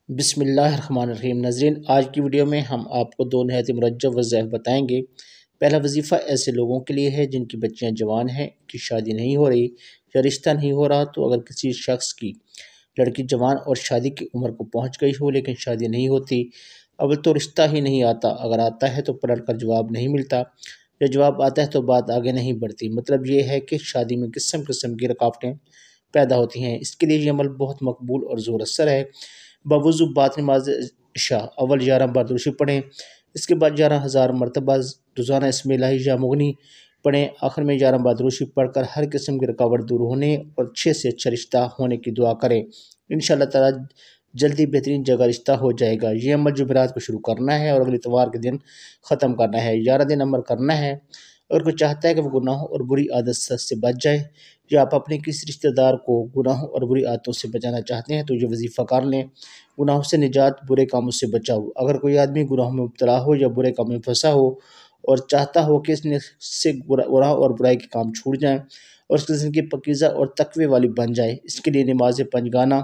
बिस्मिल्लाहिर्रहमानिर्रहीम। नाज़रीन, आज की वीडियो में हम आपको दो नहायत ही मुरज्जब वज़ाइफ बताएंगे। पहला वजीफ़ा ऐसे लोगों के लिए है जिनकी बच्चियां जवान हैं, कि शादी नहीं हो रही या रिश्ता नहीं हो रहा। तो अगर किसी शख्स की लड़की जवान और शादी की उम्र को पहुंच गई हो लेकिन शादी नहीं होती, अव्वल तो रिश्ता ही नहीं आता, अगर आता है तो पढ़ कर जवाब नहीं मिलता, या जवाब आता है तो बात आगे नहीं बढ़ती। मतलब ये है कि शादी में किस्म किस्म की रुकावटें पैदा होती हैं। इसके लिए ये अमल बहुत मकबूल और ज़ोर असर है। बावजूद बात नमाज इशा अव्वल 11 बार दुरूशी पढ़ें, इसके बाद 11,000 मरतबा रोज़ाना इसमें इलाही या मुगनी पढ़ें, आखिर में 11 बार दुरूशी पढ़कर हर किस्म की रुकावट दूर होने और अच्छे से अच्छा रिश्ता होने की दुआ करें। इंशाअल्लाह ताला जल्दी बेहतरीन जगह रिश्ता हो जाएगा। ये अमल जुमेरात को शुरू करना है और अगले इतवार के दिन ख़त्म करना है। 11 दिन अमल करना है। अगर कोई चाहता है कि वो गुनाहों और बुरी आदत से बच जाए, या आप अपने किसी रिश्तेदार को गुनाहों और बुरी आदतों से बचाना चाहते हैं, तो ये वजीफ़ा कर लें। गुनाहों से निजात, बुरे कामों से बचाओ। अगर कोई आदमी गुनाहों में मुब्तला हो या बुरे कामों में फंसा हो और चाहता हो कि इससे गुनाह और बुराई के काम छूट जाएं और उसकी ज़िंदगी पकीज़ा और तकवे वाली बन जाए, इसके लिए नमाज पंजगाना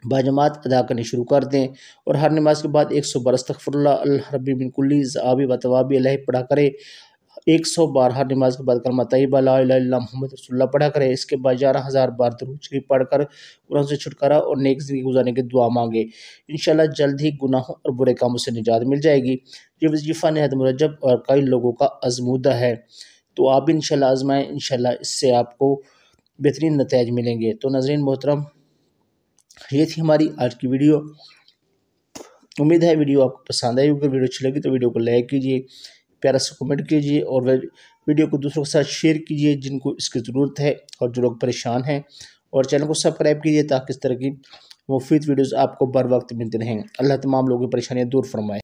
बाजमात अदा करनी शुरू कर दें और हर नमाज के बाद 100 बार अस्तगफिरुल्लाह अल रब्बी मिन कुल्ली ज़आबी व तवाबी अलैहि पढ़ा करें। 100 बार हर नमाज के बाद कलमा तैयबा ला इलाहा इल्लल्लाह मुहम्मद रसूलुल्लाह पढ़ा करें। इसके बाद 11,000 बार दुरूद शरीफ पढ़कर गुनाहों से छुटकारा और नेक ज़िंदगी गुजारने की दुआ मांगे। इंशाअल्लाह जल्द ही गुनाहों और बुरे कामों से निजात मिल जाएगी। ये वजीफ़ा नहायत मुरज्जब और कई लोगों का आज़मूदा है, तो आप भी इंशाअल्लाह आज़माएँ। इंशाअल्लाह इससे आपको बेहतरीन नताइज मिलेंगे। तो नाज़रीन मोहतरम, ये थी हमारी आज की वीडियो। उम्मीद है वीडियो आपको पसंद आई होगी। वीडियो अच्छी लगी तो वीडियो को लाइक कीजिए, प्यारा सा कमेंट कीजिए और वीडियो को दूसरों के साथ शेयर कीजिए जिनको इसकी ज़रूरत है और जो लोग परेशान हैं, और चैनल को सब्सक्राइब कीजिए ताकि इस तरह की मुफीद वीडियोज़ आपको बर वक्त मिलते रहें। अल्लाह तमाम लोगों की परेशानियाँ दूर फरमाए।